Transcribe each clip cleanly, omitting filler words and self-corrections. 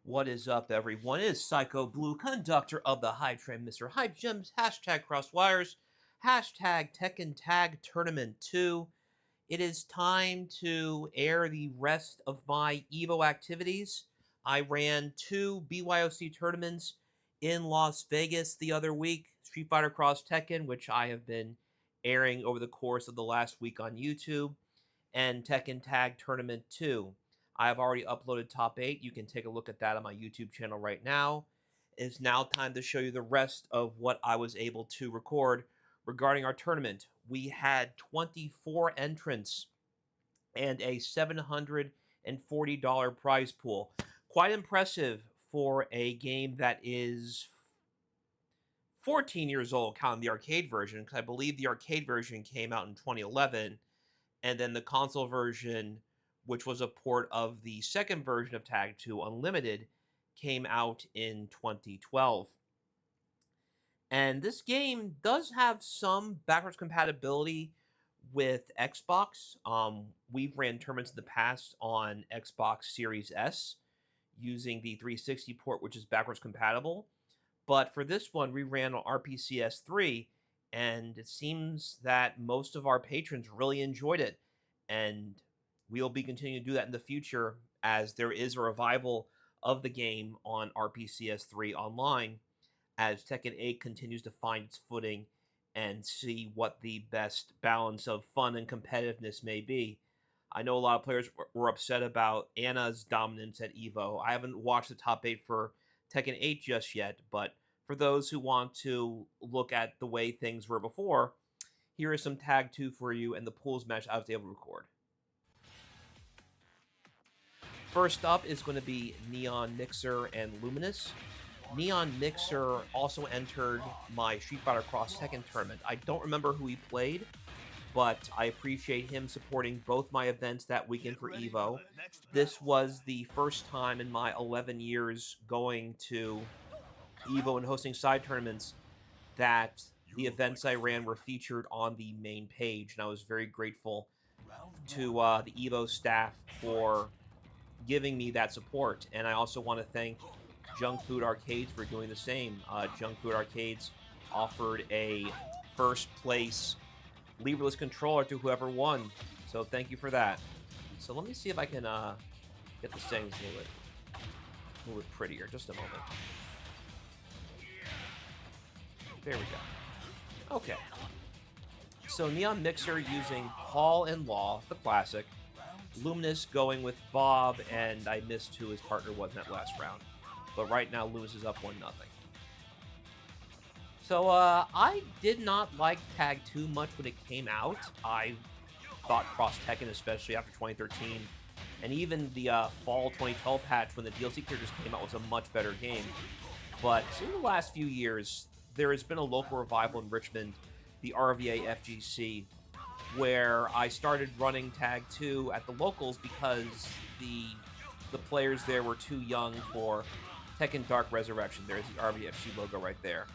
What is up, everyone? It is Psycho Blue, conductor of the Hype Train, Mr. Hype Gems, hashtag Crosswires, hashtag Tekken Tag Tournament 2. It is time to air the rest of my EVO activities. I ran 2 BYOC tournaments in Las Vegas the other week, Street Fighter Cross Tekken, which I have been airing over the course of the last week on YouTube, and Tekken Tag Tournament 2. I have already uploaded top 8. You can take a look at that on my YouTube channel right now. It's now time to show you the rest of what I was able to record regarding our tournament. We had 24 entrants and a $740 prize pool. Quite impressive for a game that is 14 years old, counting the arcade version, because I believe the arcade version came out in 2011, and then the console version, which was a port of the second version of Tag 2 Unlimited, came out in 2012. And this game does have some backwards compatibility with Xbox. We've ran tournaments in the past on Xbox Series S using the 360 port, which is backwards compatible. But for this one, we ran on RPCS 3, and it seems that most of our patrons really enjoyed it. And we'll be continuing to do that in the future, as there is a revival of the game on RPCS 3 online, as Tekken 8 continues to find its footing and see what the best balance of fun and competitiveness may be. I know a lot of players were upset about Anna's dominance at EVO. I haven't watched the top 8 for Tekken 8 just yet, but for those who want to look at the way things were before, here is some Tag 2 for you and the pools match I was able to record. First up is going to be Neon Mixer and Luminous. Neon Mixer also entered my Street Fighter Cross Tekken tournament. I don't remember who he played, but I appreciate him supporting both my events that weekend for EVO. This was the first time in my 11 years going to EVO and hosting side tournaments that the events I ran were featured on the main page, and I was very grateful to the EVO staff for giving me that support. And I also want to thank Junkfood Arcades for doing the same. Junkfood Arcades offered a first place leverless controller to whoever won, so thank you for that. So let me see if I can get the settings a little bit prettier. Just a moment. There we go. Okay. So Neon Mixer using Paul and Law, the classic. Luminous going with Bob, and I missed who his partner was in that last round. But right now, Luminous is up 1-0. So I did not like Tag 2 much when it came out. I thought Cross Tekken, especially after 2013, and even the fall 2012 patch when the DLC characters came out, was a much better game. But in the last few years, there has been a local revival in Richmond, the RVA FGC, where I started running Tag 2 at the locals because the players there were too young for Tekken Dark Resurrection. There's the RVFC logo right there.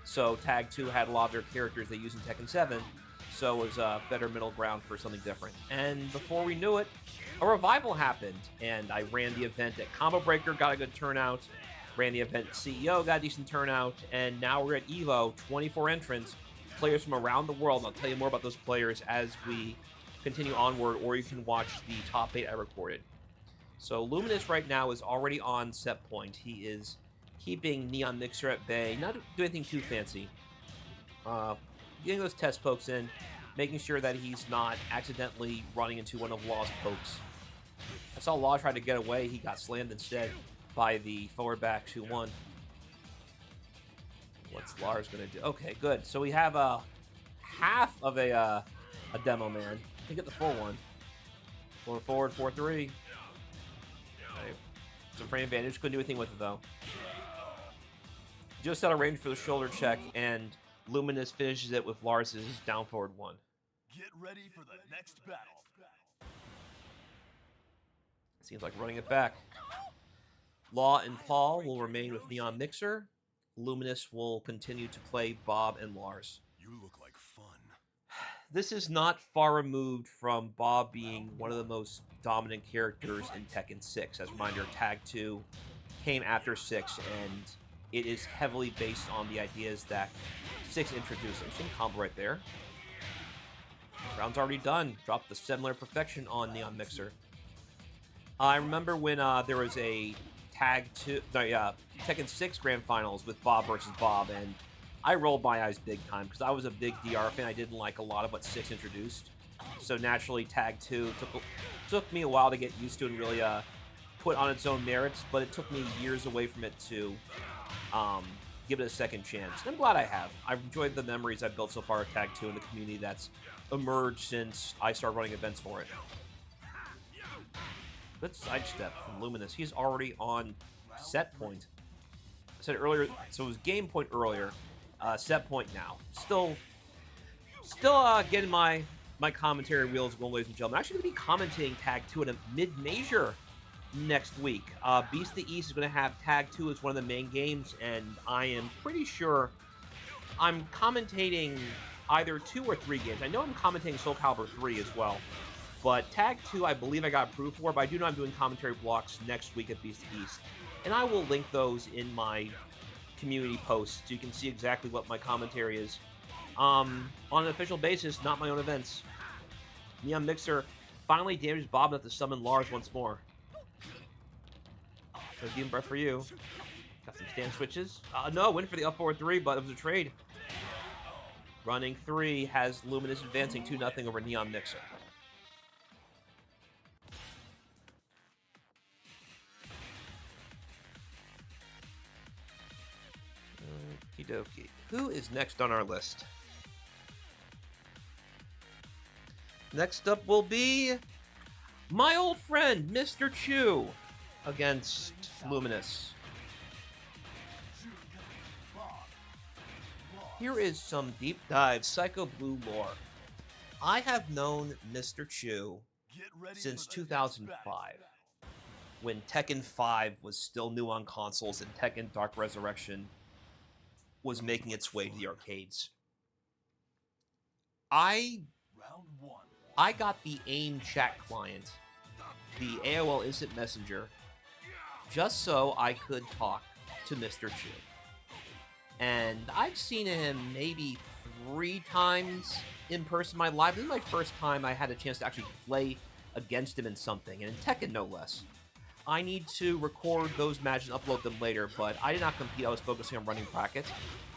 So Tag 2 had a lot of their characters they used in Tekken 7, so it was a better middle ground for something different. And before we knew it, a revival happened, and I ran the event at Combo Breaker, got a good turnout, ran the event at CEO, got a decent turnout, and now we're at EVO, 24 entrants, players from around the world. And I'll tell you more about those players as we continue onward, or you can watch the top 8 I recorded. So Luminous right now is already on set point. He is keeping Neon Mixer at bay, not doing anything too fancy. Getting those test pokes in, making sure that he's not accidentally running into one of Law's pokes. I saw Law try to get away. He got slammed instead by the forward back 2-1. What's Lars going to do? Okay, good. So we have half of a demo man. Can get the full one. Going forward, 4-3. Okay. Some frame advantage. Couldn't do anything with it, though. Just out of range for the shoulder check, and Luminous finishes it with Lars's down forward 1. Get ready for the next battle. Seems like running it back. Law and Paul will remain with Neon Mixer. Luminous will continue to play Bob and Lars. You look like fun. This is not far removed from Bob being one of the most dominant characters in Tekken 6. As a reminder, Tag 2 came after 6, and it is heavily based on the ideas that 6 introduced. Interesting combo right there. Round's already done. Dropped the 7-layer perfection on Neon Mixer. I remember when there was a Tekken 6 Grand Finals with Bob versus Bob, and I rolled my eyes big time because I was a big DR fan. I didn't like a lot of what 6 introduced. So naturally, Tag 2 took me a while to get used to and really put on its own merits, but it took me years away from it to give it a second chance. And I'm glad I have. I've enjoyed the memories I've built so far of Tag 2 and the community that's emerged since I started running events for it. Good sidestep from Luminous. He's already on set point. I said earlier, so it was game point earlier, set point now. Still getting my commentary wheels going, ladies and gentlemen. I'm actually going to be commentating Tag 2 at a mid-major next week. Beast of the East is going to have Tag 2 as one of the main games, and I am pretty sure I'm commentating either 2 or 3 games. I know I'm commentating Soul Calibur 3 as well. But Tag 2, I believe I got approved for, but I do know I'm doing commentary blocks next week at Beast of the East. And I will link those in my community posts so you can see exactly what my commentary is. On an official basis, not my own events. Neon Mixer finally damaged Bob enough to summon Lars once more. So Demon Breath for you. Got some stand switches. No, win for the up forward 3, but it was a trade. Running 3 has Luminous advancing 2-0 over Neon Mixer. Okie dokie. Who is next on our list? Next up will be my old friend, Mr. Chu, against Luminous. Here is some deep dive Psycho Blue lore. I have known Mr. Chu since 2005, when Tekken 5 was still new on consoles and Tekken Dark Resurrection was making its way to the arcades. I got the AIM chat client, the AOL Instant Messenger, just so I could talk to Mr. Chu. And I've seen him maybe 3 times in person in my life. This is my first time I had a chance to actually play against him in something, and in Tekken no less. I need to record those matches and upload them later, but I did not compete. I was focusing on running brackets.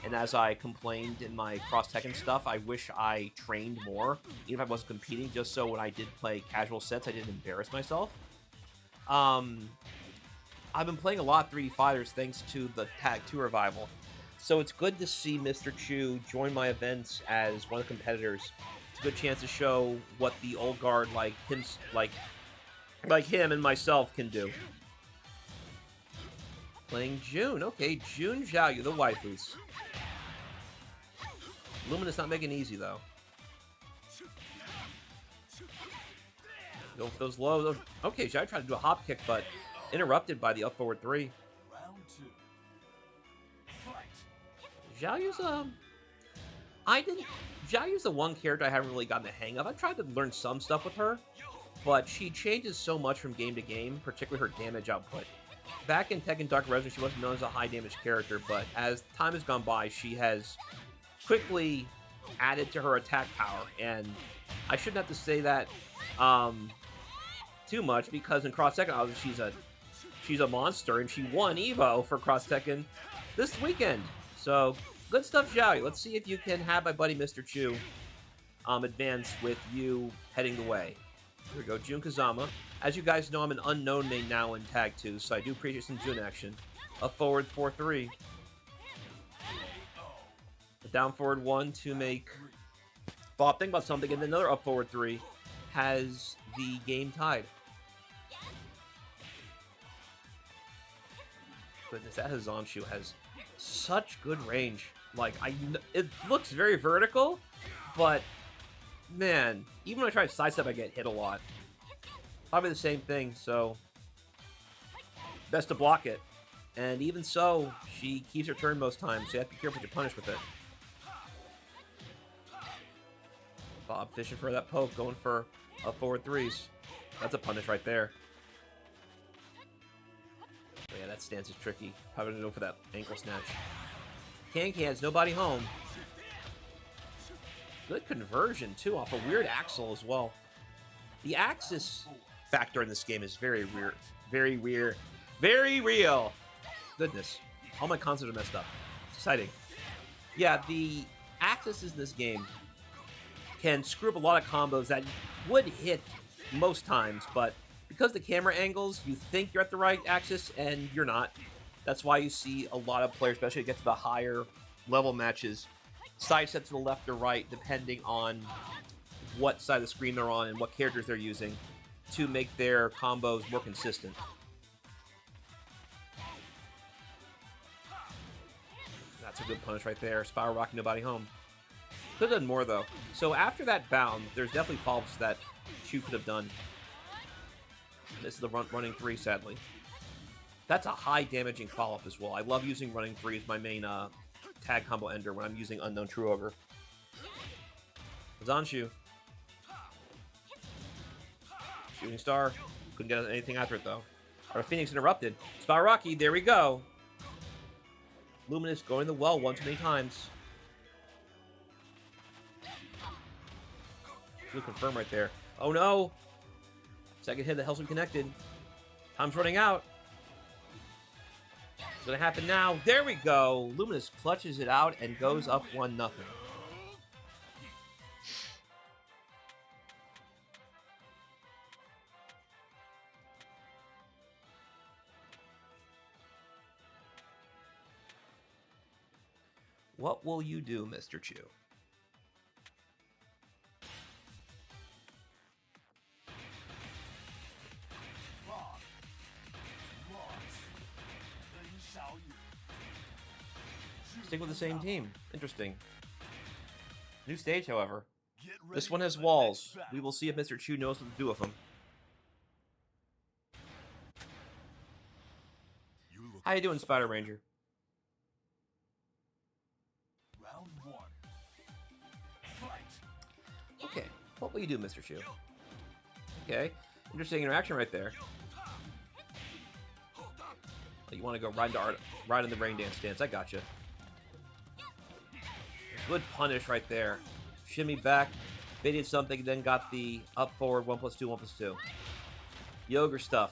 And as I complained in my Cross Tekken stuff, I wish I trained more, even if I wasn't competing, just so when I did play casual sets, I didn't embarrass myself. I've been playing a lot of 3D Fighters thanks to the Tag 2 revival. So it's good to see Mr. Chu join my events as one of the competitors. It's a good chance to show what the old guard like him and myself can do. Playing June. Okay, June Xiaoyu, the waifus. Luminous not making it easy, though. Go for those lows. Okay, Xiaoyu tried to do a hop kick, but interrupted by the up forward 3. Xiaoyu's Xiaoyu's the one character I haven't really gotten the hang of. I've tried to learn some stuff with her, but she changes so much from game to game, particularly her damage output. Back in Tekken Dark Resurrection, she wasn't known as a high damage character, but as time has gone by, she has quickly added to her attack power, and I shouldn't have to say that too much, because in Cross Tekken, obviously she's a monster, and she won EVO for Cross Tekken this weekend. So, good stuff, Xiaoyu. Let's see if you can have my buddy Mr. Chu advance with you heading the way. Here we go, Jun Kazama. As you guys know, I'm an unknown main now in Tag 2, so I do appreciate some Jun action. Up forward 4-3. A down forward 1 to make Bob think about something, and then another up forward 3 has the game tied. Goodness, that Hazamshu has such good range. Like, it looks very vertical, but man, even when I try to sidestep, I get hit a lot. Probably the same thing, so best to block it. And even so, she keeps her turn most times, so you have to be careful what you punish with it. Bob fishing for that poke, going for up forward 3s. That's a punish right there. But yeah, that stance is tricky. Probably gonna go for that ankle snatch. Can-Can's nobody home. Good conversion, too, off a weird axle as well. The axis factor in this game is very weird. Very weird. Very real. Goodness. All my concepts are messed up. It's exciting. Yeah, the axis in this game can screw up a lot of combos that would hit most times, but because the camera angles, you think you're at the right axis, and you're not. That's why you see a lot of players, especially to get to the higher level matches, sidestep to the left or right, depending on what side of the screen they're on and what characters they're using to make their combos more consistent. That's a good punish right there. Spiral Rocky, nobody home. Could have done more, though. So after that bound, there's definitely follow-ups that Chu could have done. This is the running 3, sadly. That's a high damaging follow-up as well. I love using running 3 as my main tag combo ender when I'm using Unknown True Ogre. Zanshu. Shooting Star. Couldn't get anything after it, though. Our Phoenix interrupted. Spiral Rocky, there we go. Luminous going the well one too many times. Should confirm right there. Oh no! Second hit that helps him connected. Time's running out. It's gonna happen now. There we go. Luminous clutches it out and goes up 1-0. What will you do, Mr. Chu? Stick with the same team. Interesting. New stage, however. This one has walls. We will see if Mr. Chu knows what to do with them. How you doing, Spider Ranger? Okay, what will you do, Mr. Chu? Okay, interesting interaction right there. Oh, you want to go right in the rain dance stance? I gotcha. Good punish right there. Shimmy back, baited something, then got the up forward 1+2, 1+2. Yoga stuff.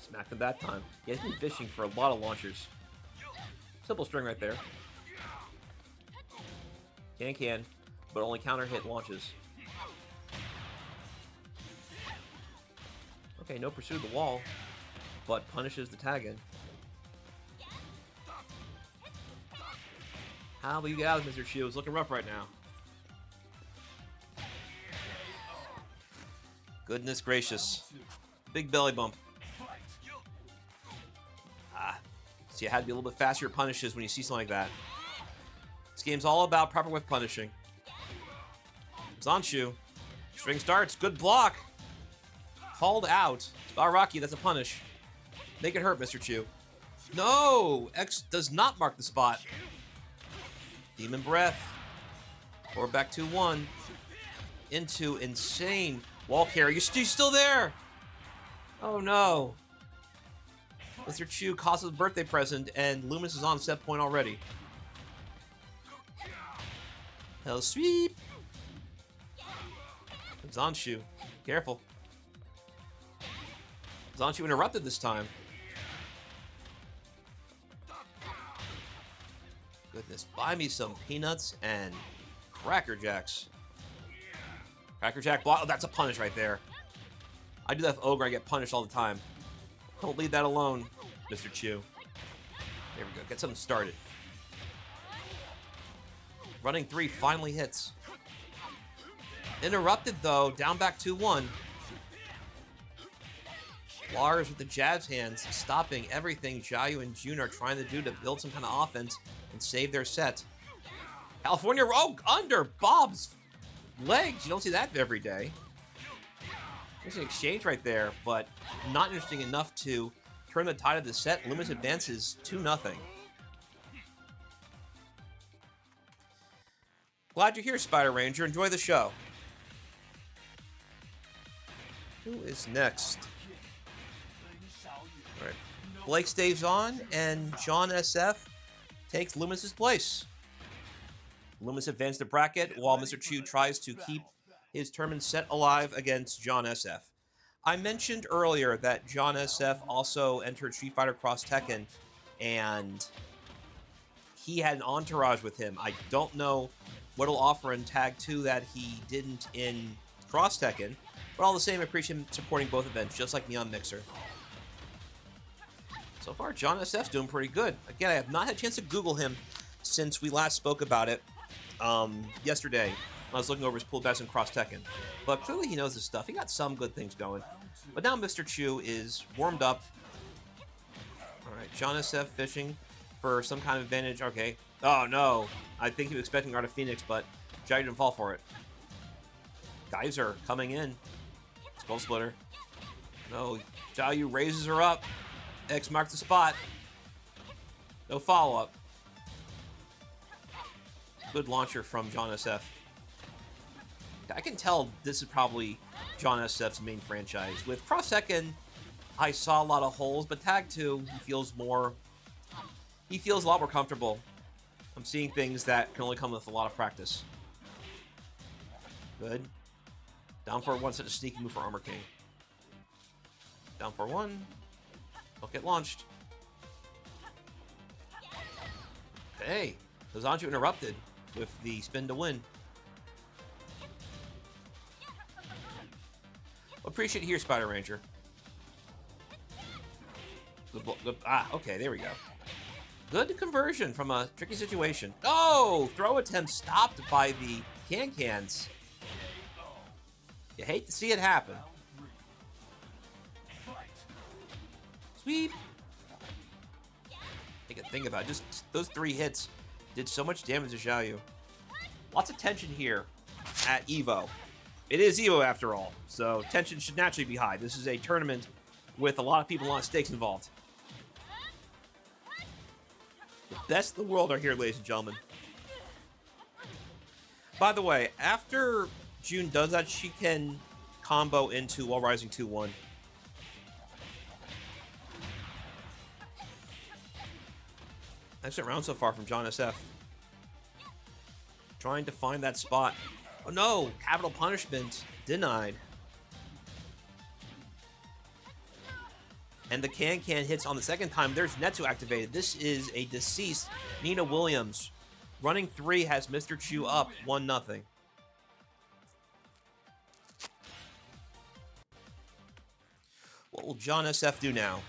Smacked him that time. Yeah, he's been fishing for a lot of launchers. Simple string right there. Can, but only counter hit launches. Okay, no pursuit of the wall, but punishes the tag in. How will you get out of Mr. Chu? It's looking rough right now. Goodness gracious. Big belly bump. So you had to be a little bit faster at punishes when you see something like that. This game's all about proper whiff punishing. Zanshu. String starts. Good block. Called out. Rocky, that's a punish. Make it hurt, Mr. Chu. No! X does not mark the spot. Demon Breath. Or back 2-1. Into insane wall carry. You're still there! Oh no. Mr. Chu costs a birthday present, and Luminous is on set point already. Hell sweep. Zanshu. Careful. Zanshu interrupted this time. Goodness, buy me some peanuts and Cracker Jacks. Cracker Jack block. Oh, that's a punish right there. I do that with Ogre. I get punished all the time. Don't leave that alone, Mr. Chu. There we go. Get something started. Running 3 finally hits. Interrupted, though. Down back 2-1. Lars with the jabs hands, stopping everything Jiayu and Jun are trying to do to build some kind of offense and save their set. California Rogue under Bob's legs. You don't see that every day. There's an exchange right there, but not interesting enough to turn the tide of the set. Luminous advances 2-0. Glad you're here, Spider Ranger. Enjoy the show. Who is next? Blake stays on, and Jon SF takes Luminous's place. Luminous advances the bracket, while Mr. Chu tries to keep his tournament set alive against Jon SF. I mentioned earlier that Jon SF also entered Street Fighter Cross Tekken, and he had an entourage with him. I don't know what he'll offer in Tag 2 that he didn't in Cross Tekken, but all the same, I appreciate him supporting both events, just like Neon Mixer. So far, Jon SF's doing pretty good. Again, I have not had a chance to Google him since we last spoke about it yesterday when I was looking over his pool bets in Cross Tekken. But clearly he knows his stuff. He got some good things going. But now Mr. Chu is warmed up. All right, Jon SF fishing for some kind of advantage. Okay. Oh, no. I think he was expecting Art of Phoenix, but Jai didn't fall for it. Geyser coming in. Skull Splitter. No, Jiayu raises her up. X marks the spot. No follow-up. Good launcher from Jon SF. I can tell this is probably Jon SF's main franchise. With Cross Tekken, I saw a lot of holes, but Tag 2, he feels a lot more comfortable. I'm seeing things that can only come with a lot of practice. Good. Down for one, such a sneaky move for Armor King. Down for one. Don't get launched. Hey, Zanju interrupted with the spin to win. Appreciate it here, Spider Ranger. Good, okay, there we go. Good conversion from a tricky situation. Oh, throw attempt stopped by the can-cans. You hate to see it happen. Sweep. I can think about it. Just those 3 hits did so much damage to Xiaoyu. Lots of tension here at EVO. It is EVO after all, so tension should naturally be high. This is a tournament with a lot of people, a lot of stakes involved. The best in the world are here, ladies and gentlemen. By the way, after June does that, she can combo into Wall Rising 2-1. Excellent round so far from Jon SF. Trying to find that spot. Oh no! Capital punishment denied. And the can-can hits on the second time. There's Netsu activated. This is a deceased Nina Williams. Running 3 has Mr. Chu up 1-0. What will Jon SF do now?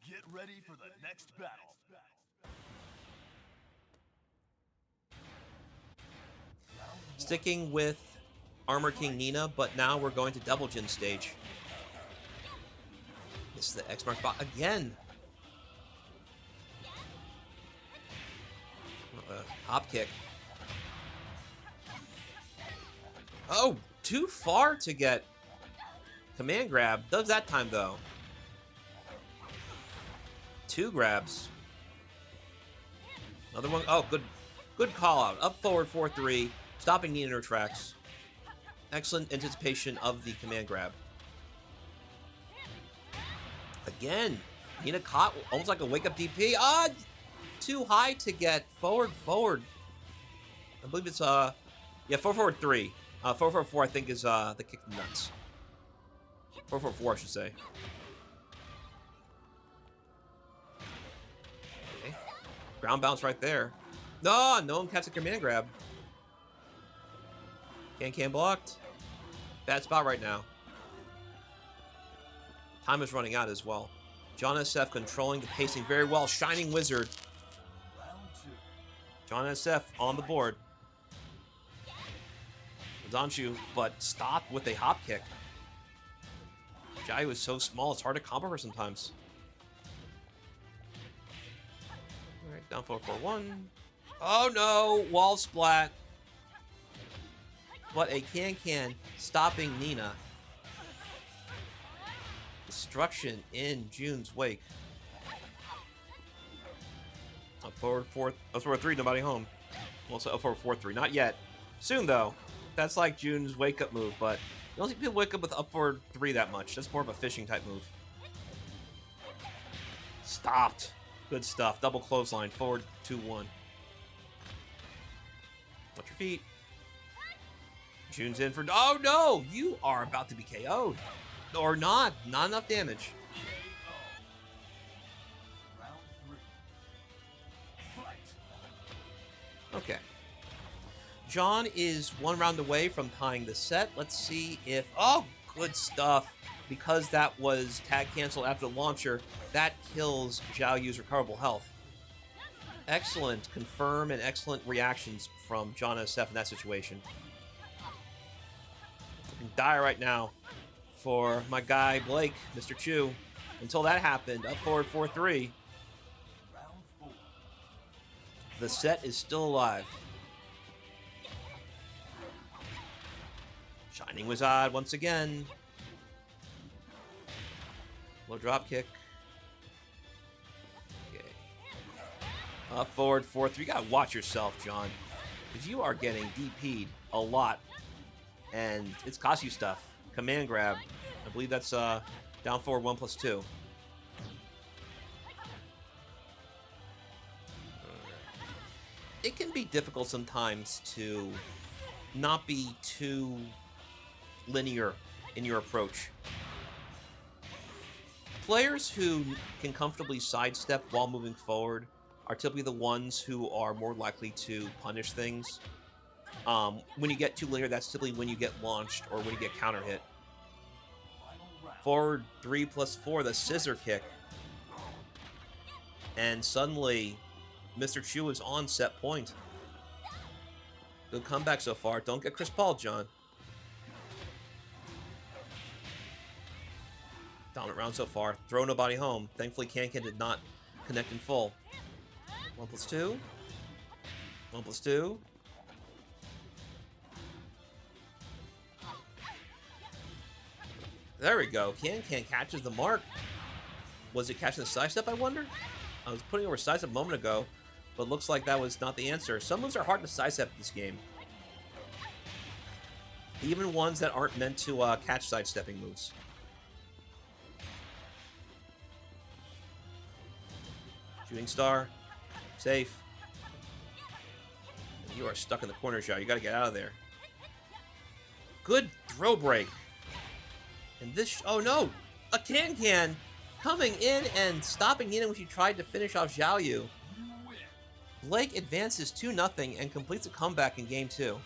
Get ready for the next battle. Sticking with Armor King Nina, but now we're going to Double Jin stage. This is the X mark spot again. Hop kick. Oh, too far to get command grab. Does that time though. 2 grabs. Another one. Oh, good call out. Up forward 4-3. Stopping Nina in her tracks. Excellent anticipation of the command grab. Again, Nina caught almost like a wake-up DP. Ah, too high to get forward. I believe it's yeah, forward 3. 4-4-4 I think is the kick in the nuts. 4-4-4 I should say. Okay. Ground bounce right there. No one catches a command grab. Can blocked. Bad spot right now. Time is running out as well. Jon SF controlling the pacing very well. Shining Wizard. Jon SF on the board. Zanshu, but stopped with a hop kick. Jai was so small, it's hard to combo her sometimes. Alright, down 4-4-1. Oh no! Wall splat. But a can stopping Nina. Destruction in June's wake. Up forward 4, up forward 3, nobody home. Well, so 4-4-3. Not yet. Soon, though. That's like June's wake-up move, but I don't think people wake up with up forward 3 that much. That's more of a fishing type move. Stopped. Good stuff. Double clothesline. Forward 2-1. Watch your feet. June's in for... Oh, no! You are about to be KO'd. Or not. Not enough damage. Okay. Jon is 1 round away from tying the set. Let's see if... Oh, good stuff. Because that was tag canceled after the launcher, that kills Zhao Yu's recoverable health. Excellent confirm and excellent reactions from Jon SF in that situation. Looking dire right now for my guy Blake, Mr. Chu. Until that happened, up forward 4-3. The set is still alive. Shining was odd once again. Low drop kick. Okay. Up forward 4-3. You gotta watch yourself, Jon. Because you are getting DP'd a lot. And it's cost you stuff. Command grab. I believe that's down forward 1+2. It can be difficult sometimes to not be too linear in your approach. Players who can comfortably sidestep while moving forward are typically the ones who are more likely to punish things. When you get too linear, that's typically when you get launched or when you get counter hit. Forward 3+4, the scissor kick. And suddenly, Mr. Chu is on set point. Good comeback so far. Don't get Chris Paul, Jon. Dominant round so far. Throw nobody home. Thankfully, Kankan did not connect in full. 1+2. 1+2. There we go. Kankan catches the mark. Was it catching the sidestep, I wonder? I was putting over sidestep a moment ago, but looks like that was not the answer. Some moves are hard to sidestep in this game. Even ones that aren't meant to catch sidestepping moves. Shooting star. Safe. You are stuck in the corner, Zhao. You gotta get out of there. Good throw break. And this... Oh, no! A Kankan coming in and stopping Nina when she tried to finish off Zhao Yu. Blake advances 2-0 and completes a comeback in Game 2.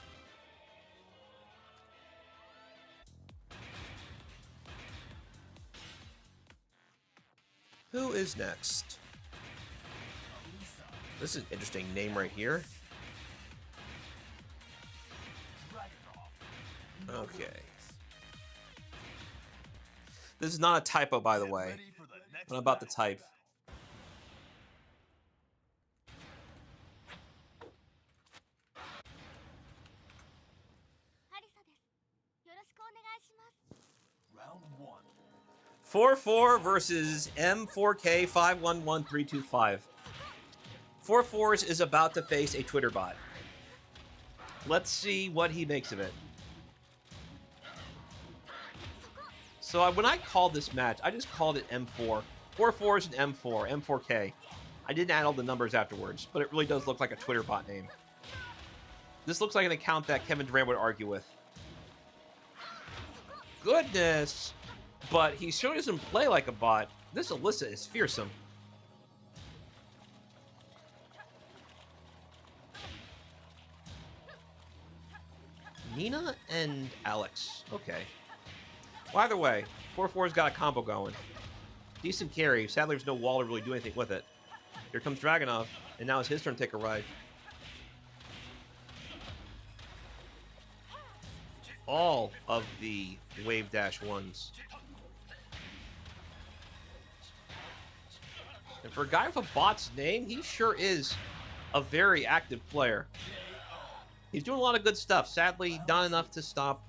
Who is next? This is an interesting name right here. Okay. This is not a typo, by the way. I'm about to type. Round 1. 4-4 versus M4K511325. 4-4s is about to face a Twitter bot. Let's see what he makes of it. So when I called this match, I just called it M4. 4-4 is an M4, M4K. I didn't add all the numbers afterwards, but it really does look like a Twitter bot name. This looks like an account that Kevin Durant would argue with. Goodness! But he sure doesn't play like a bot. This Alyssa is fearsome. Nina and Alex. Okay. Well, either way, 4-4's got a combo going. Decent carry. Sadly, there's no wall to really do anything with it. Here comes Dragunov, and now it's his turn to take a ride. All of the wave dash ones. And for a guy with a bot's name, he sure is a very active player. He's doing a lot of good stuff. Sadly, not enough to stop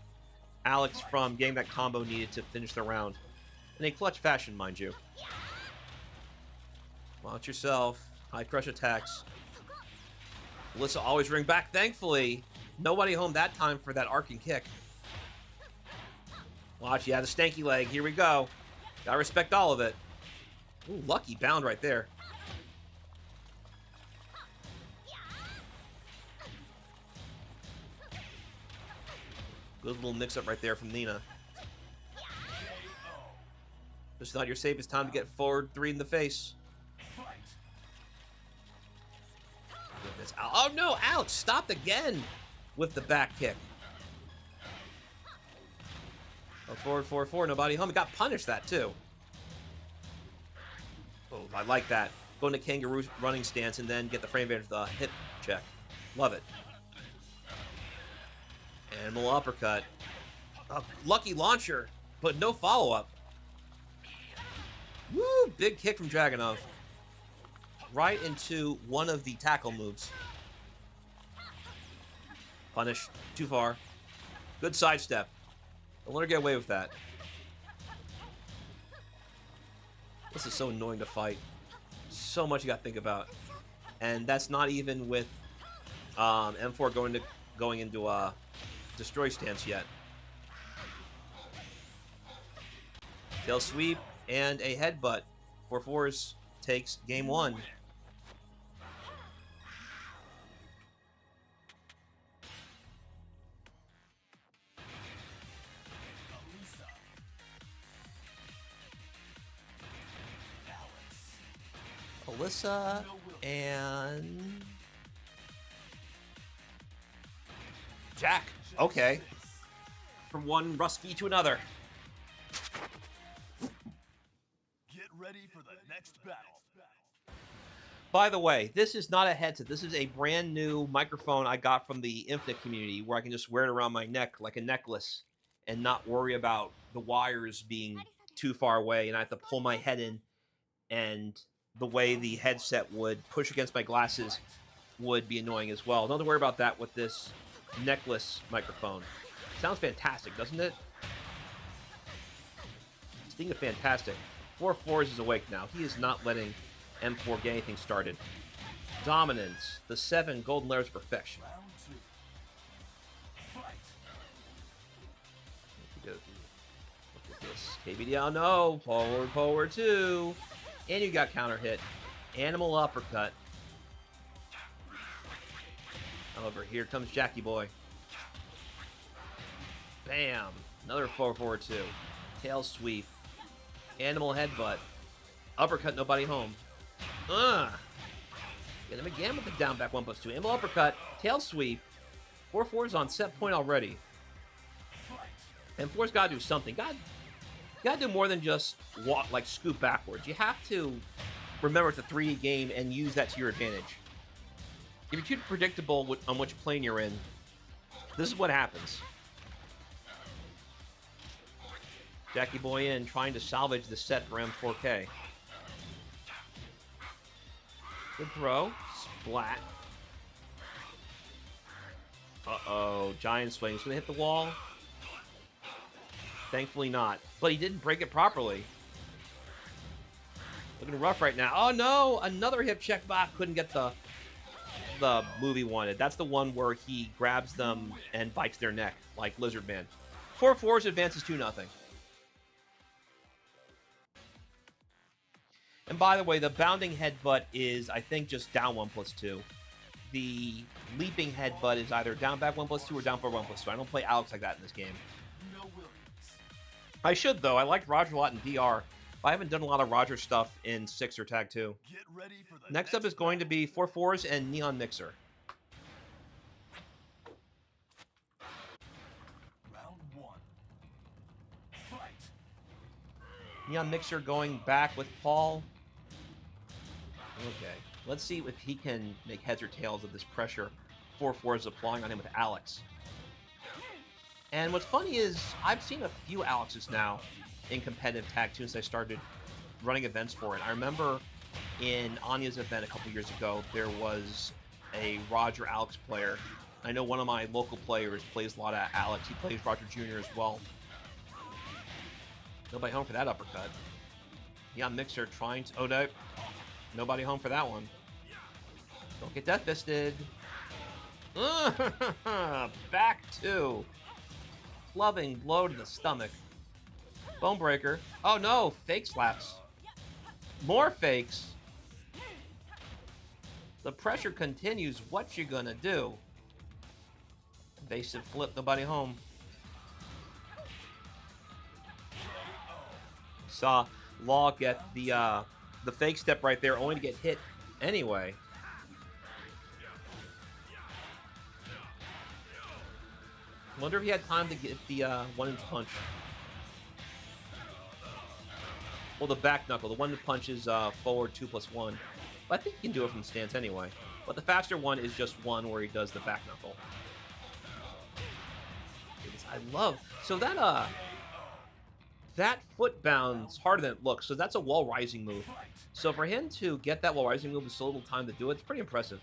Alex from getting that combo needed to finish the round. In a clutch fashion, mind you. Watch yourself. High crush attacks. Alyssa always ring back. Thankfully, nobody home that time for that arcing kick. Watch, yeah, the stanky leg. Here we go. Gotta respect all of it. Ooh, lucky bound right there. Good little mix-up right there from Nina. This is not your safest time to get forward 3 in the face. Goodness. Oh no, ouch! Stopped again with the back kick. Oh, forward, forward, forward, nobody home. He got punished that too. Oh, I like that. Go into kangaroo running stance and then get the frame advantage of the hip check. Love it. Animal uppercut. A lucky launcher, but no follow-up. Woo! Big kick from Dragunov. Right into one of the tackle moves. Punish. Too far. Good sidestep. Don't let her get away with that. This is so annoying to fight. So much you gotta think about. And that's not even with M4 going into a destroy stance yet. Tail sweep and a headbutt. 4-4s takes game 1. Alyssa and Jack. Okay. From one Rusky to another. Get ready for the next battle. By the way, this is not a headset. This is a brand new microphone I got from the Infinite community where I can just wear it around my neck like a necklace and not worry about the wires being too far away and I have to pull my head in, and the way the headset would push against my glasses would be annoying as well. Don't have to worry about that with this necklace microphone. Sounds fantastic, doesn't it? Speaking of fantastic, 4-4s is awake now. He is not letting M4 get anything started. Dominance. The 7 golden layers of perfection. Round 2. Fight. Look at this. KBD, oh no. Forward, forward 2. And you got counter hit. Animal uppercut. Over here comes Jackie Boy. Bam. Another 4-4-2. Tail sweep. Animal headbutt. Uppercut, nobody home. Get him again with the down back 1+2. Animal uppercut. Tail sweep. 4-4's on set point already. And 4's got to do something. You gotta do more than just walk, like scoop backwards. You have to remember it's a 3D game and use that to your advantage. If you're too predictable on which plane you're in, this is what happens. Jackie Boy in, trying to salvage the set for M4K. Good throw. Splat. Uh-oh. Giant swing. He's gonna hit the wall. Thankfully not. But he didn't break it properly. Looking rough right now. Oh no! Another hip check back. Couldn't get the move he wanted. That's the one where he grabs them and bites their neck like Lizard Man. 4-4s advances 2-0. And by the way, the bounding headbutt is, I think, just down 1+2. The leaping headbutt is either down back 1+2 or down forward 1+2. I don't play Alex like that in this game. I should, though. I liked Roger a lot in DR. But I haven't done a lot of Roger stuff in 6 or Tag 2. Get ready for the Next up is going to be 4-4s and Neon Mixer. Round 1. Fight. Neon Mixer going back with Paul. Okay. Let's see if he can make heads or tails of this pressure 4-4 is applying on him with Alex. And what's funny is I've seen a few Alexes now in competitive Tag 2 since I started running events for it. I remember in Anya's event a couple years ago, there was a Roger Alex player. I know one of my local players plays a lot of Alex. He plays Roger Jr. as well. Nobody home for that uppercut. Yeah, Mixer trying to... Oh, no. Nobody home for that one. Don't get death fisted. Back two. Clubbing blow to the stomach. Bone breaker. Oh no, fake slaps. More fakes. The pressure continues. What you gonna do? Evasive flip, nobody home. Saw Law get the fake step right there, only to get hit anyway. Wonder if he had time to get the 1-inch punch. Well, the back knuckle. The 1-inch punch is forward 2+1. But I think he can do it from stance anyway. But the faster one is just one where he does the back knuckle. I love... So that foot bounds harder than it looks. So that's a wall rising move. So for him to get that wall rising move with so little time to do it, it's pretty impressive.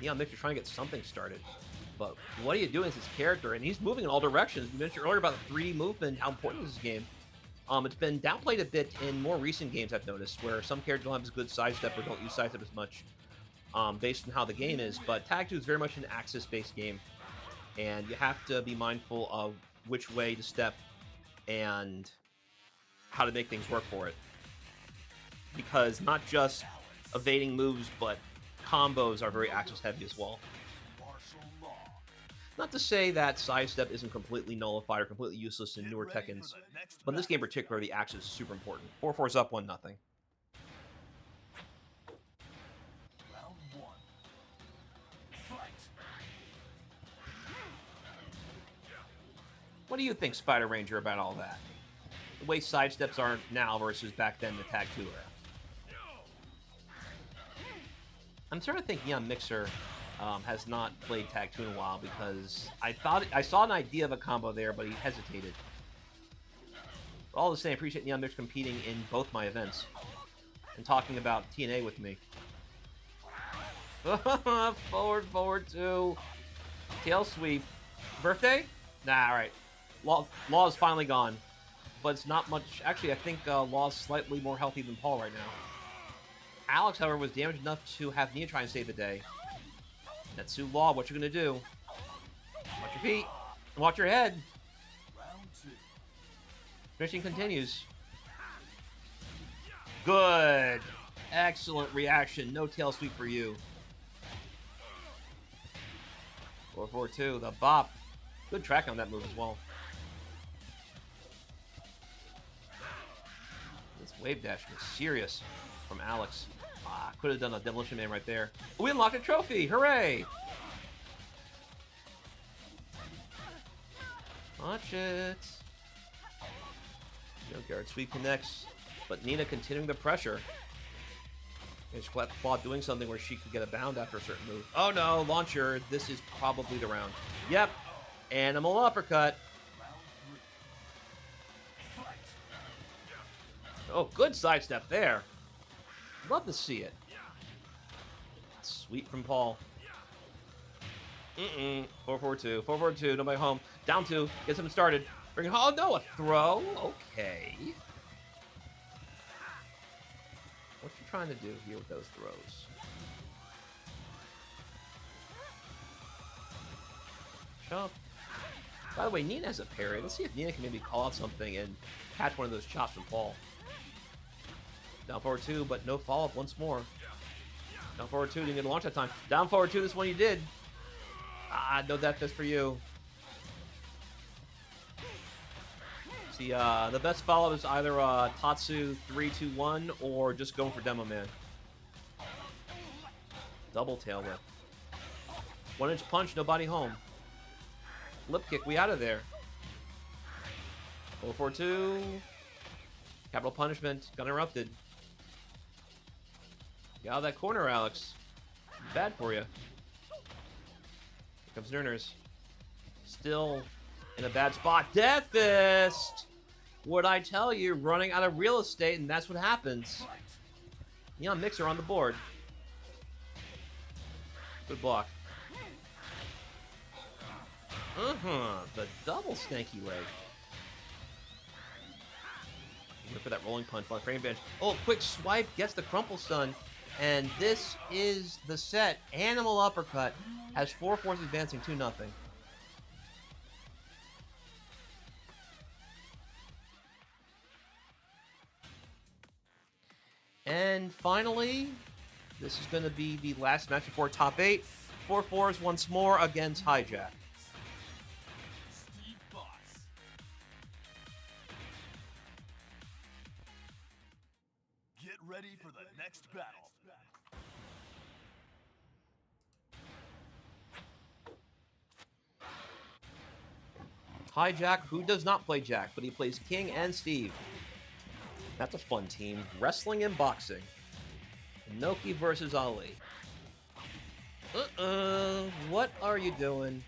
Yeah, Mixer trying to get something started. But what are you doing as his character? And he's moving in all directions. We mentioned earlier about the 3D movement, how important this game. It's been downplayed a bit in more recent games, I've noticed, where some characters don't have as good sidestep or don't use sidestep as much based on how the game is. But Tag 2 is very much an axis-based game. And you have to be mindful of which way to step and how to make things work for it. Because not just evading moves, but combos are very axis-heavy as well. Not to say that sidestep isn't completely nullified or completely useless in newer Tekkens, but in this game in particular, the axis is super important. 4-4's up, 1-0. What do you think, Spider Ranger, about all that? The way sidesteps are now versus back then, the Tag 2 era. I'm starting to think Neon Mixer has not played Tag 2 in a while because I saw an idea of a combo there, but he hesitated. But all the same, I appreciate Neon Mixer competing in both my events and talking about TNA with me. Forward 2. Tail sweep. Birthday? Nah, alright. Law is finally gone. But it's not much. Actually, I think Law's slightly more healthy than Paul right now. Alex, however, was damaged enough to have Nia try and save the day. Netsu Law, what you gonna do? Watch your feet. Watch your head. Finishing continues. Good. Excellent reaction. No tail sweep for you. 4-4-2. The bop. Good track on that move as well. This wave dash was serious from Alex. Could have done a Demolition Man right there. We unlocked a trophy! Hooray! Watch it. Junkyard sweep connects, but Nina continuing the pressure. And Claw doing something where she could get a bound after a certain move. Oh no, launcher. This is probably the round. Yep. Animal uppercut. Oh, good sidestep there. Love to see it. Sweep from Paul. 4-4-2. 4-4-2. Nobody home. Down 2. Gets him started. Bring it home. Oh, no. A throw. Okay. What you trying to do here with those throws? Chop. By the way, Nina has a parry. Let's see if Nina can maybe call out something and catch one of those chops from Paul. Down forward 2, but no follow-up once more. Down forward 2, didn't get a launch that time. Down forward 2, this one you did. No death fist for you. See, the best follow-up is either Tatsu 3-2-1 or just going for Demo Man. Double tail whip. 1-inch punch, nobody home. Lip kick, we out of there. 4-4-2. Capital punishment, got interrupted. Get out of that corner, Alex. Bad for you. Here comes Nerners. Still in a bad spot. Death Fist! Would I tell you, running out of real estate, and that's what happens. Neon Mixer on the board. Good block. The double stanky leg. Wait for that rolling punch on the frame bench. Oh, quick swipe gets the crumple stun. And this is the set. Animal uppercut has 4-4 advancing 2-0. And finally, this is going to be the last match before top 8. 4-4s once more against Hijack. Get ready for the next battle. Hijack, who does not play Jack, but he plays King and Steve. That's a fun team. Wrestling and boxing. Inoki versus Ali. What are you doing?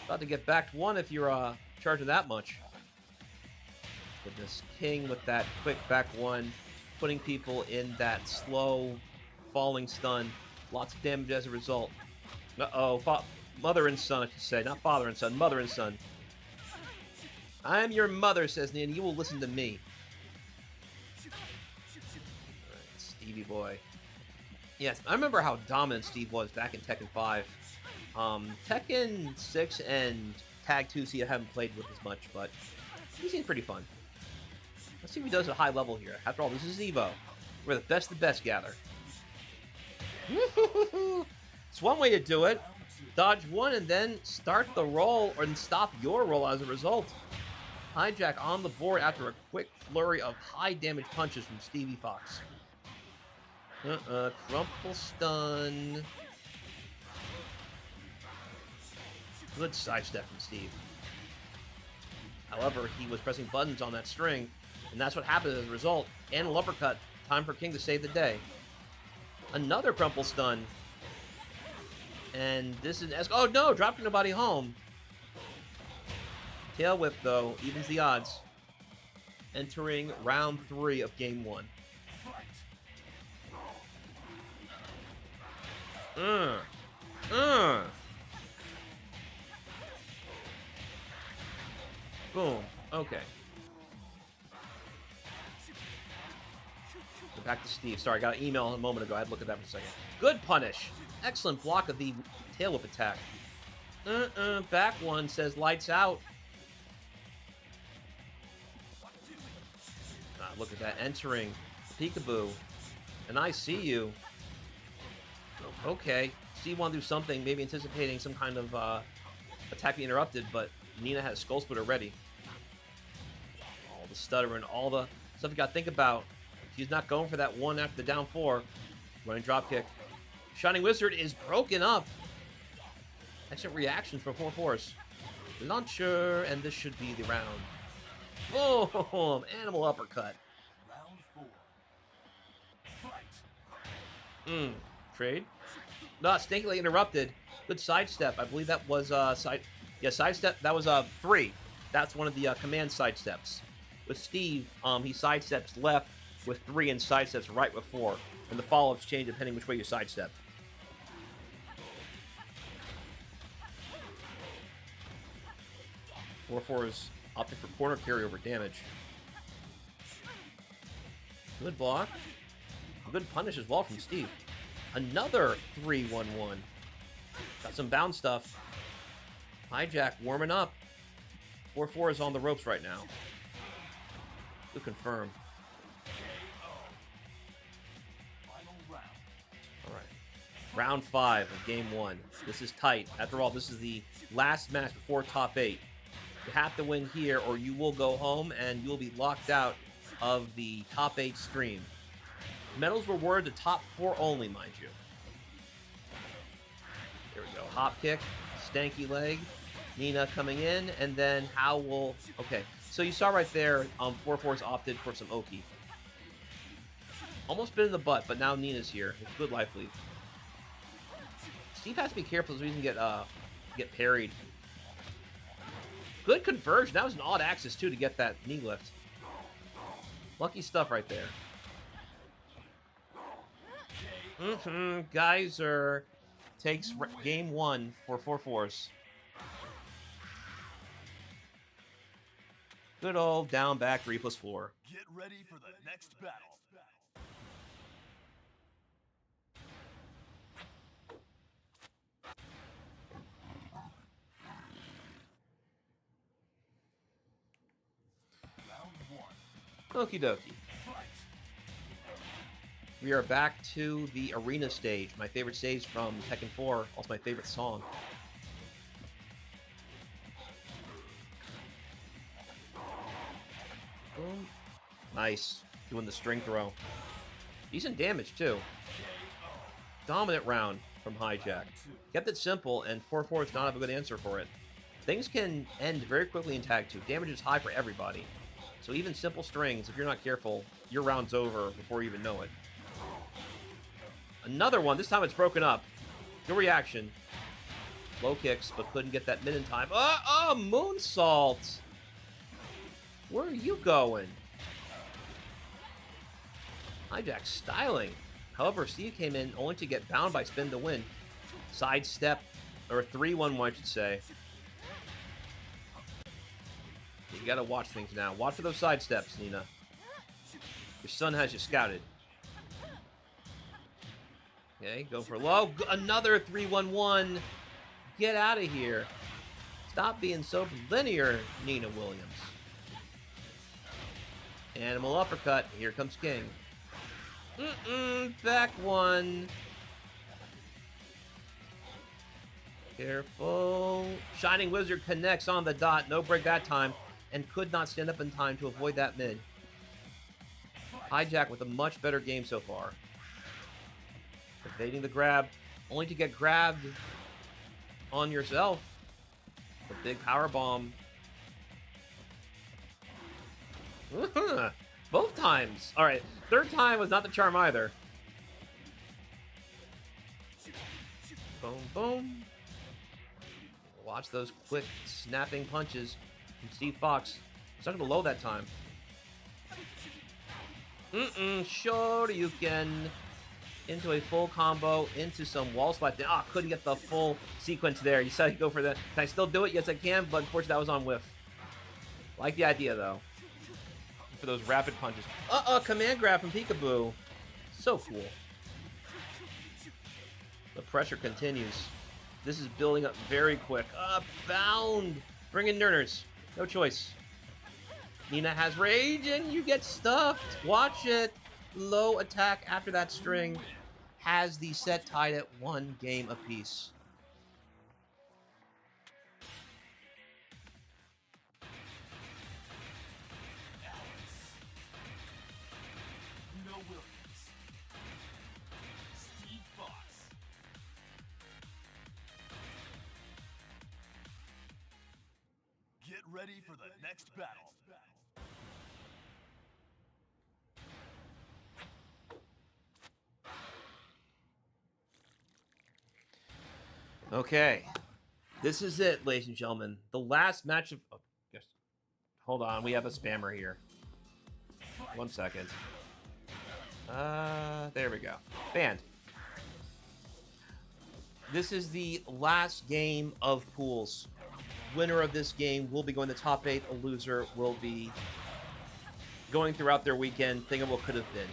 About to get backed one if you're charging that much. Goodness, King with that quick back one, putting people in that slow falling stun. Lots of damage as a result. Mother and son, I should say. Not father and son, mother and son. I am your mother, says Nina. You will listen to me. Alright, Stevie boy. Yes, I remember how dominant Steve was back in Tekken 5. Tekken 6 and Tag 2, see, I haven't played with as much, but he seems pretty fun. Let's see if he does at a high level here. After all, this is EVO, where the best gather. It's one way to do it. Dodge one and then start the roll, or then stop your roll as a result. Hijack on the board after a quick flurry of high damage punches from Stevie Fox. Crumple stun. Good sidestep from Steve. However, he was pressing buttons on that string, and that's what happened as a result. And an uppercut. Time for King to save the day. Another crumple stun. And this is... Oh no! Dropping nobody home. Tail whip, though, evens the odds. Entering round 3 of game 1. Boom. Okay. Back to Steve. Sorry, I got an email a moment ago. I had to look at that for a second. Good punish. Excellent block of the tail whip attack. Back one says lights out. Look at that. Entering. Peekaboo. And I see you. Okay. Steve want to do something, maybe anticipating some kind of attack being interrupted, but Nina has Skull Splitter ready. All the stuttering, all the stuff you got to think about. She's not going for that one after the down 4. Running dropkick. Shining Wizard is broken up. Excellent reactions from 4-4s. Launcher, and this should be the round. Boom! Animal uppercut. Round 4. Fight. Trade. No, stinkily interrupted. Good sidestep. I believe that was sidestep. That was 3. That's one of the command sidesteps. With Steve, he sidesteps left with 3 and sidesteps right with 4. And the follow-ups change depending which way you sidestep. Four is opting for corner carryover damage. Good block. Good punish as well from Steve. Another 3-1-1. Got some bounce stuff. Hijack warming up. 4-4 is on the ropes right now. Good confirm. Alright. Round 5 of game 1. This is tight. After all, this is the last match before top 8. You have to win here or you will go home and you'll be locked out of the top 8 stream. Medals reward the top 4 only, mind you. Here we go. Hop kick, stanky leg, Nina coming in, and then how will... Okay, so you saw right there, 4-4's opted for some Oki. Almost been in the butt, but now Nina's here. It's good life lead. Steve has to be careful so he doesn't get parried. Good conversion. That was an odd axis, too, to get that knee lift. Lucky stuff right there. Geyser takes game 1 for 4-4s. Good old down back 3+4. Get ready for the next battle. Okie dokie. We are back to the arena stage. My favorite stage from Tekken 4. Also my favorite song. Boom. Nice. Doing the string throw. Decent damage, too. Dominant round from Hijack. Kept it simple, and 4-4 is not a good answer for it. Things can end very quickly in Tag 2. Damage is high for everybody. So even simple strings, if you're not careful, your round's over before you even know it. Another one. This time it's broken up. Good reaction. Low kicks, but couldn't get that mid in time. Oh, moonsault! Where are you going? Hijack styling. However, Steve came in only to get bound by spin to win. Sidestep, or 3-1-1, I should say. You gotta watch things now. Watch for those sidesteps, Nina. Your son has you scouted. Okay, go for low. Another 3-1-1. Get out of here. Stop being so linear, Nina Williams. Animal uppercut. Here comes King. Back one. Careful. Shining Wizard connects on the dot. No break that time. And could not stand up in time to avoid that mid. Hijack with a much better game so far. Evading the grab. Only to get grabbed on yourself. The big power bomb. Both times. All right. Third time was not the charm either. Boom, boom. Watch those quick snapping punches from Steve Fox. Stuck to low that time. Shoryuken into a full combo, into some wall splat. Couldn't get the full sequence there. You said you go for that. Can I still do it? Yes, I can, but unfortunately that was on whiff. Like the idea, though. For those rapid punches. Command grab from Peekaboo. So cool. The pressure continues. This is building up very quick. Bound. Bring in Nerners. No choice. Nina has rage and you get stuffed. Watch it. Low attack after that string has the set tied at 1 game apiece. Get ready for the next battle. Okay. This is it, ladies and gentlemen. The last match of... Oh, yes. Hold on. We have a spammer here. 1 second. There we go. Banned. This is the last game of pools. Winner of this game will be going to top 8. A loser will be going throughout their weekend, thinking what could have been.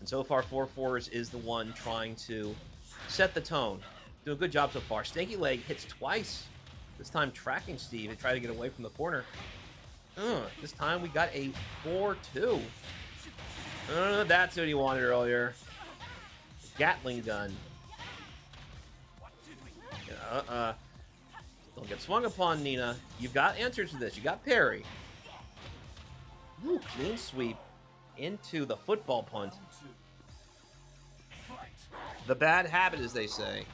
And so far, 4-4s is the one trying to set the tone. Doing a good job so far. Stanky Leg hits twice. This time tracking Steve and try to get away from the corner. This time we got a 4-2. That's what he wanted earlier. Gatling gun. Don't get swung upon, Nina. You've got answers to this. You got parry. Ooh, clean sweep into the football punt. The bad habit, as they say.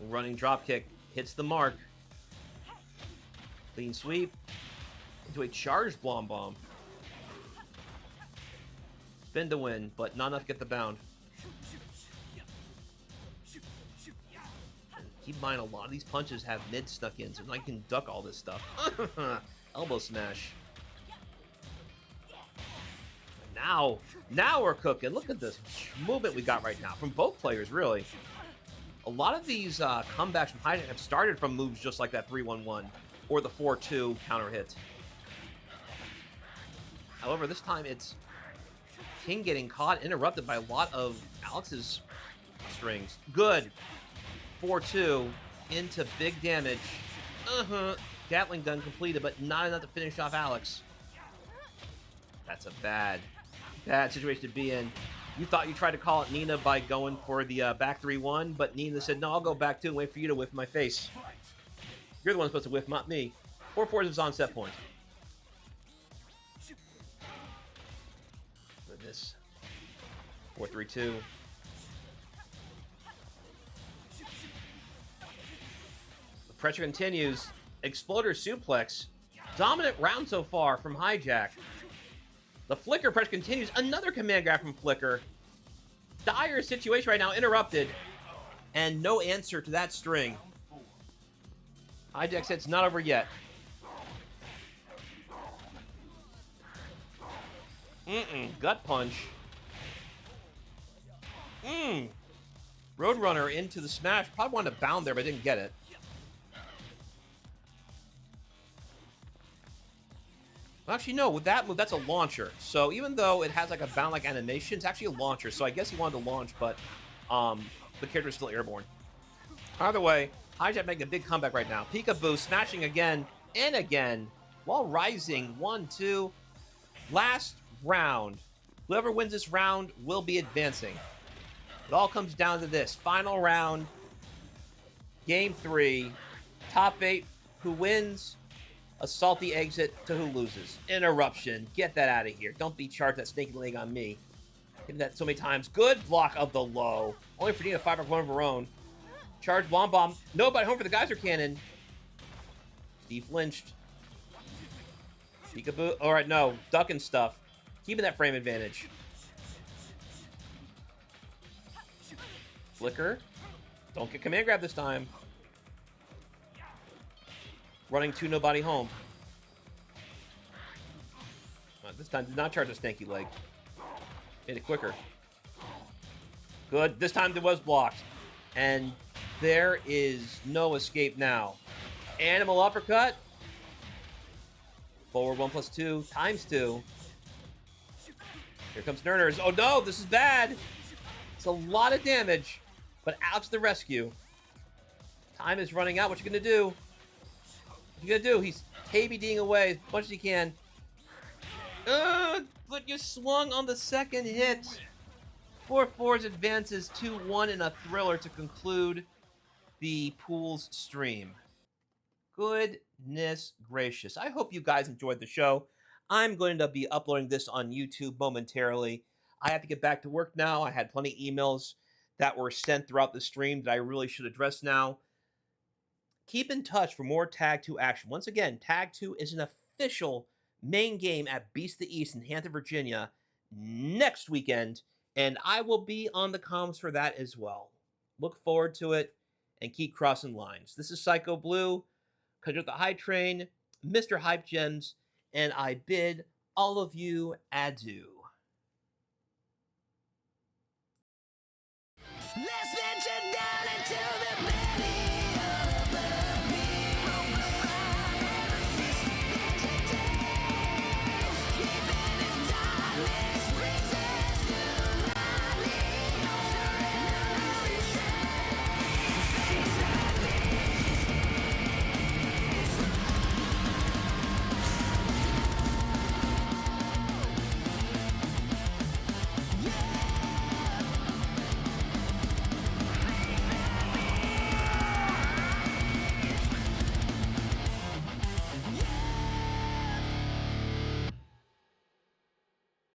Running drop kick hits the mark. Clean sweep into a charged blom bomb. Spin to win, but not enough to get the bound. And keep in mind, a lot of these punches have mid snuck in, so I can duck all this stuff. Elbow smash. Now we're cooking. Look at this movement we got right now from both players, really. A lot of these comebacks from Hijack have started from moves just like that 3-1-1 or the 4-2 counter hit. However, this time it's King getting caught, interrupted by a lot of Alex's strings. Good. 4-2 into big damage. Gatling gun completed, but not enough to finish off Alex. That's a bad situation to be in. You thought you tried to call it Nina by going for the back 3-1, but Nina said, no, I'll go back 2 and wait for you to whiff my face. You're the one supposed to whiff, not me. 4-4 is on set point. Goodness. 4-3-2. The pressure continues. Exploder suplex. Dominant round so far from Hijack. The Flicker pressure continues. Another command grab from Flicker. Dire situation right now, interrupted. And no answer to that string. Hijack said it's not over yet. Gut punch. Roadrunner into the smash. Probably wanted to bound there, but didn't get it. Well, actually, no. With that move, that's a launcher. So even though it has like a bound-like animation, it's actually a launcher. So I guess he wanted to launch, but the character is still airborne. Either way, Hijack making a big comeback right now. Peekaboo smashing again and again while rising. 1-2. Last round. Whoever wins this round will be advancing. It all comes down to this. Final round. Game 3. Top 8. Who wins? A salty exit to who loses. Interruption. Get that out of here. Don't be charged that snaky leg on me. Hitting that so many times. Good block of the low. Only for Nina 5 one of her own. Charge bomb bomb. Nobody home for the geyser cannon. Steve flinched. Peekaboo. Alright, no. Ducking stuff. Keeping that frame advantage. Flicker. Don't get command grab this time. Running to nobody home. This time did not charge a stanky leg. Made it quicker. Good. This time it was blocked. And there is no escape now. Animal uppercut. Forward 1+2 ×2. Here comes Nerners. Oh no, this is bad. It's a lot of damage. But Alex to the rescue. Time is running out. What you gonna do? What you gonna do? He's KBDing away as much as he can. But you swung on the second hit. 4-4's advances 2-1 in a thriller to conclude the pool's stream. Goodness gracious. I hope you guys enjoyed the show. I'm going to be uploading this on YouTube momentarily. I have to get back to work now. I had plenty of emails that were sent throughout the stream that I really should address now. Keep in touch for more Tag 2 action. Once again, Tag 2 is an official main game at Beast of the East in Hampton, Virginia next weekend, and I will be on the comms for that as well. Look forward to it, and keep crossing lines. This is Psycho Blue, Country with the High Train, Mr. Hype Gems, and I bid all of you adieu. Let's